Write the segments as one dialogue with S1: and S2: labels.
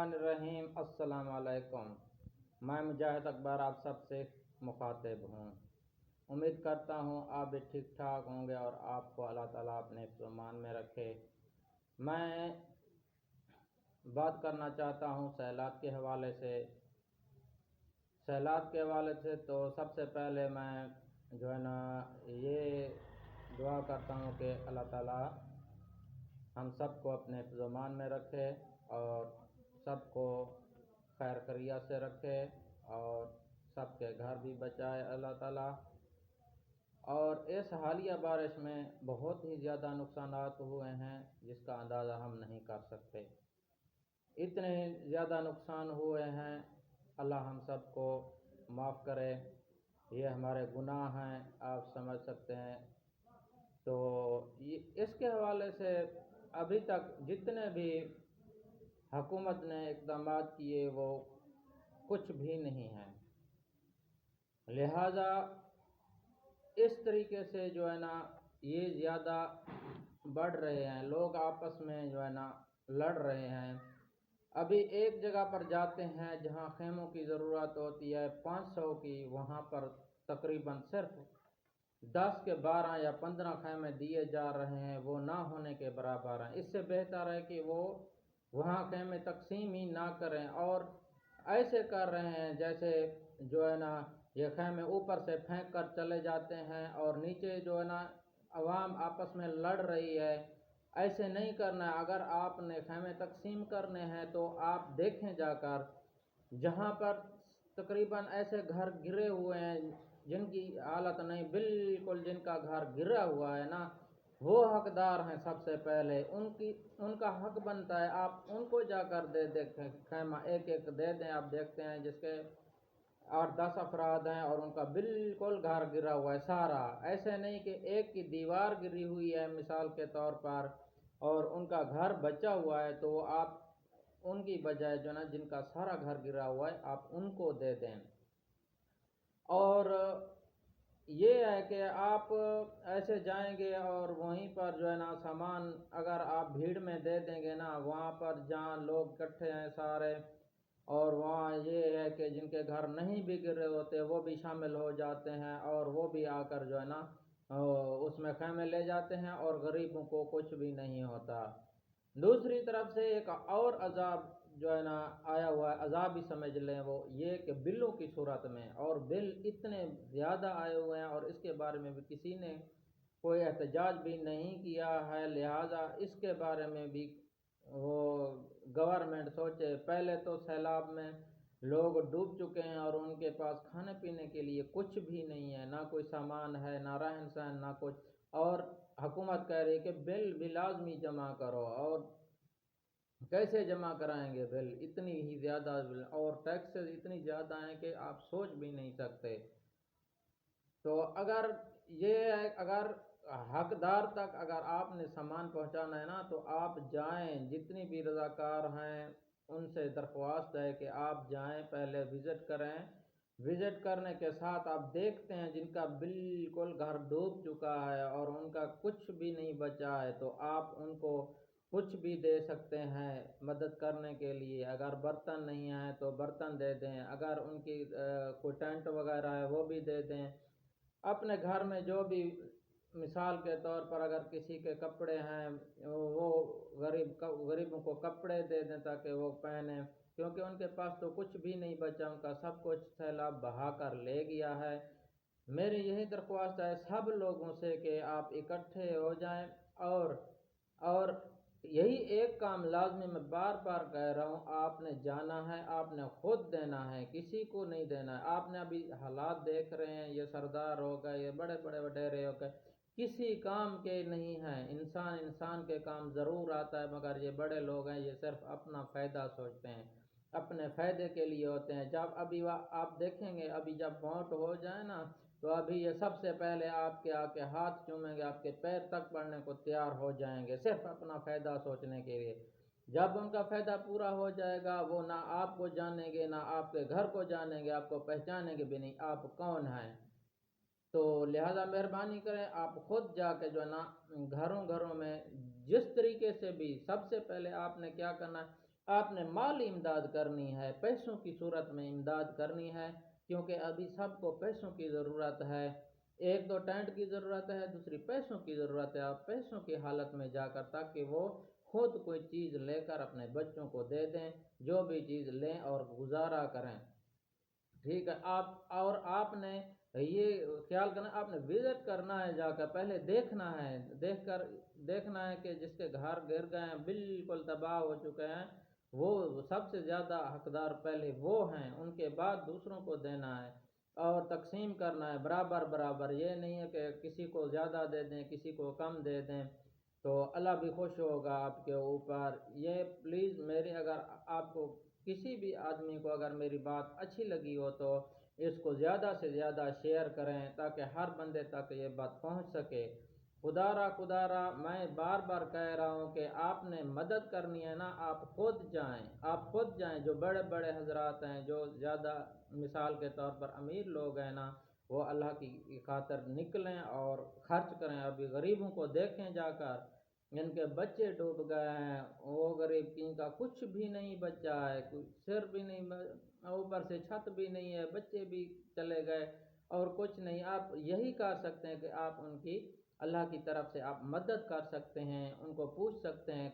S1: बिस्मिल्लाहिर्रहमानिर्रहीम। अस्सलाम वालेकुम। मैं मुजाहिद अकबर आप सब से मुखातिब हूँ। उम्मीद करता हूँ आप भी ठीक ठाक होंगे और आपको अल्लाह ताला अपने ईमान में रखे। मैं बात करना चाहता हूँ सैलाब के हवाले से। सैलाब के हवाले से तो सबसे पहले मैं जो है ना ये दुआ करता हूँ कि अल्लाह ताला हम सबको अपने ईमान में रखे और सबको खैर खरिया से रखे और सबके घर भी बचाए अल्लाह ताला। और इस हालिया बारिश में बहुत ही ज़्यादा नुकसानात हुए हैं जिसका अंदाज़ा हम नहीं कर सकते। इतने ज़्यादा नुकसान हुए हैं, अल्लाह हम सबको माफ़ करे। ये हमारे गुनाह हैं, आप समझ सकते हैं। तो इसके हवाले से अभी तक जितने भी हुकूमत ने इक़दामात किए वो कुछ भी नहीं हैं। लिहाजा इस तरीके से जो है ना ये ज़्यादा बढ़ रहे हैं, लोग आपस में जो है ना लड़ रहे हैं। अभी एक जगह पर जाते हैं जहाँ खेमों की ज़रूरत होती है 500 की, वहाँ पर तकरीबन सिर्फ 10 के 12 या 15 खेमे दिए जा रहे हैं, वो ना होने के बराबर हैं। इससे बेहतर है कि वो वहाँ खेमे तकसीम ही ना करें और ऐसे कर रहे हैं जैसे जो है ना ये खेमे ऊपर से फेंक कर चले जाते हैं और नीचे जो है ना अवाम आपस में लड़ रही है। ऐसे नहीं करना है। अगर आपने खेमे तकसीम करने हैं तो आप देखें जाकर जहाँ पर तकरीबन ऐसे घर गिरे हुए हैं जिनकी हालत नहीं, बिल्कुल जिनका घर गिरा हुआ है ना, वो हकदार हैं। सबसे पहले उनका हक बनता है, आप उनको जाकर दे देखें, खेमा एक एक दे दें। आप देखते हैं जिसके 8-10 अफराद हैं और उनका बिल्कुल घर गिरा हुआ है सारा। ऐसे नहीं कि एक की दीवार गिरी हुई है मिसाल के तौर पर और उनका घर बचा हुआ है, तो आप उनकी बजाय जो ना जिनका सारा घर गिरा हुआ है आप उनको दे दें। और ये है कि आप ऐसे जाएंगे और वहीं पर जो है ना सामान अगर आप भीड़ में दे देंगे ना, वहाँ पर जहाँ लोग इकट्ठे हैं सारे, और वहाँ ये है कि जिनके घर नहीं भी गिरे होते वो भी शामिल हो जाते हैं और वो भी आकर जो है ना उसमें खेमे ले जाते हैं और गरीबों को कुछ भी नहीं होता। दूसरी तरफ से एक और अजाब जो है ना आया हुआ है, अजाब ही समझ लें, वो ये कि बिलों की सूरत में, और बिल इतने ज़्यादा आए हुए हैं और इसके बारे में भी किसी ने कोई एहतजाज भी नहीं किया है। लिहाजा इसके बारे में भी वो गवर्नमेंट सोचे। पहले तो सैलाब में लोग डूब चुके हैं और उनके पास खाने पीने के लिए कुछ भी नहीं है, ना कोई सामान है, ना रहन सहन, ना कुछ। और हुकूमत कह रही है कि बिल भी लाजमी जमा करो, और कैसे जमा कराएंगे बिल? इतनी ही ज़्यादा बिल और टैक्सेस इतनी ज़्यादा हैं कि आप सोच भी नहीं सकते। तो अगर ये है, अगर हकदार तक अगर आपने सामान पहुंचाना है ना, तो आप जाएं, जितनी भी रज़ाकार हैं उनसे दरख्वास्त है कि आप जाएं, पहले विज़िट करें। विज़िट करने के साथ आप देखते हैं जिनका बिल्कुल घर डूब चुका है और उनका कुछ भी नहीं बचा है, तो आप उनको कुछ भी दे सकते हैं मदद करने के लिए। अगर बर्तन नहीं है तो बर्तन दे दें, अगर उनकी कोई टेंट वगैरह है वो भी दे दें। अपने घर में जो भी मिसाल के तौर पर अगर किसी के कपड़े हैं वो गरीबों को कपड़े दे दें ताकि वो पहने, क्योंकि उनके पास तो कुछ भी नहीं बचा, उनका सब कुछ सैलाब बहा कर ले गया है। मेरी यही दरख्वास्त है सब लोगों से कि आप इकट्ठे हो जाएं और यही एक काम लाजमी, मैं बार बार कह रहा हूँ, आपने जाना है, आपने खुद देना है, किसी को नहीं देना है। आपने अभी हालात देख रहे हैं, ये सरदार हो गए, ये बड़े बड़े वडेरे हो गए, किसी काम के नहीं हैं। इंसान के काम ज़रूर आता है, मगर ये बड़े लोग हैं, ये सिर्फ अपना फ़ायदा सोचते हैं, अपने फ़ायदे के लिए होते हैं। जब अभी आप देखेंगे, अभी जब वोट हो जाए ना, तो अभी ये सबसे पहले आपके आके हाथ चूमेंगे, आपके पैर तक पड़ने को तैयार हो जाएंगे, सिर्फ अपना फ़ायदा सोचने के लिए। जब उनका फ़ायदा पूरा हो जाएगा, वो ना आपको जानेंगे, ना आपके घर को जानेंगे, आपको पहचानेंगे भी नहीं आप कौन हैं। तो लिहाजा मेहरबानी करें, आप खुद जाके जो है ना घरों घरों में जिस तरीके से भी, सबसे पहले आपने क्या करना है, آپ نے مالی امداد کرنی ہے، پیسوں کی صورت میں امداد کرنی ہے، کیونکہ ابھی سب کو پیسوں کی ضرورت ہے۔ ایک تو ٹینٹ کی ضرورت ہے، دوسری پیسوں کی ضرورت ہے۔ آپ پیسوں کی حالت میں جا کر تاکہ وہ خود کوئی چیز لے کر اپنے بچوں کو دے دیں، جو بھی چیز لیں اور گزارا کریں، ٹھیک ہے۔ آپ نے یہ خیال کرنا، آپ نے وزٹ کرنا ہے، جا کر پہلے دیکھنا ہے، دیکھنا ہے کہ جس کے گھر گر گئے ہیں، بالکل تباہ ہو چکے ہیں، وہ سب سے زیادہ حقدار پہلے وہ ہیں، ان کے بعد دوسروں کو دینا ہے اور تقسیم کرنا ہے برابر برابر۔ یہ نہیں ہے کہ کسی کو زیادہ دے دیں، کسی کو کم دے دیں، تو اللہ بھی خوش ہوگا آپ کے اوپر۔ یہ پلیز میری، اگر آپ کو کسی بھی آدمی کو اگر میری بات اچھی لگی ہو تو اس کو زیادہ سے زیادہ شیئر کریں تاکہ ہر بندے تک یہ بات پہنچ سکے۔ خدا را میں بار بار کہہ رہا ہوں کہ آپ نے مدد کرنی ہے نا، آپ خود جائیں، جو بڑے بڑے حضرات ہیں، جو زیادہ مثال کے طور پر امیر لوگ ہیں نا، وہ اللہ کی خاطر نکلیں اور خرچ کریں۔ ابھی غریبوں کو دیکھیں جا کر، ان کے بچے ڈوب گئے ہیں، وہ غریب ان کا کچھ بھی نہیں بچا ہے، سر بھی نہیں، اوپر سے چھت بھی نہیں ہے، بچے بھی چلے گئے اور کچھ نہیں۔ آپ یہی کر سکتے ہیں کہ آپ ان کی اللہ کی طرف سے آپ مدد کر سکتے ہیں، ان کو پوچھ سکتے ہیں،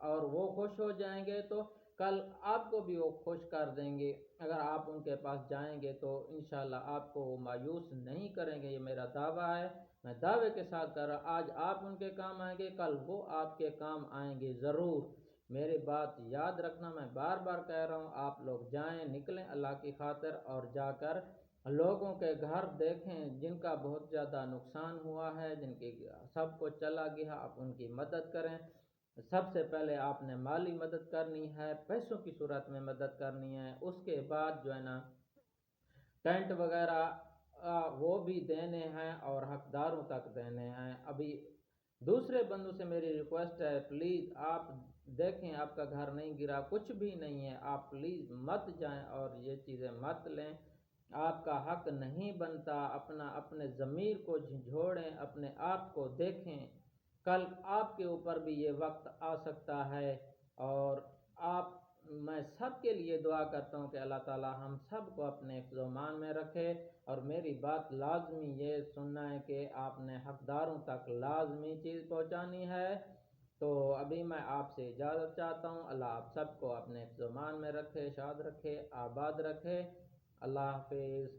S1: اور وہ خوش ہو جائیں گے تو کل آپ کو بھی وہ خوش کر دیں گے۔ اگر آپ ان کے پاس جائیں گے تو انشاءاللہ آپ کو وہ مایوس نہیں کریں گے، یہ میرا دعویٰ ہے، میں دعوے کے ساتھ کر رہا۔ آج آپ ان کے کام آئیں گے، کل وہ آپ کے کام آئیں گے ضرور۔ میری بات یاد رکھنا، میں بار بار کہہ رہا ہوں، آپ لوگ جائیں، نکلیں اللہ کی خاطر اور جا کر لوگوں کے گھر دیکھیں جن کا بہت زیادہ نقصان ہوا ہے، جن کی سب کو چلا گیا، آپ ان کی مدد کریں۔ سب سے پہلے آپ نے مالی مدد کرنی ہے، پیسوں کی صورت میں مدد کرنی ہے، اس کے بعد جو ہے نا ٹینٹ وغیرہ وہ بھی دینے ہیں اور حقداروں تک دینے ہیں۔ ابھی دوسرے بندوں سے میری ریکویسٹ ہے، پلیز آپ دیکھیں، آپ کا گھر نہیں گرا، کچھ بھی نہیں ہے، آپ پلیز مت جائیں اور یہ چیزیں مت لیں، آپ کا حق نہیں بنتا۔ اپنے ضمیر کو جھنجھوڑیں، اپنے آپ کو دیکھیں، کل آپ کے اوپر بھی یہ وقت آ سکتا ہے۔ اور میں سب کے لیے دعا کرتا ہوں کہ اللہ تعالی ہم سب کو اپنے حفظ و امان میں رکھے، اور میری بات لازمی یہ سننا ہے کہ آپ نے حقداروں تک لازمی چیز پہنچانی ہے۔ تو ابھی میں آپ سے اجازت چاہتا ہوں، اللہ آپ سب کو اپنے حفظ و امان میں رکھے، شاد رکھے، آباد رکھے، اللہ حافظ۔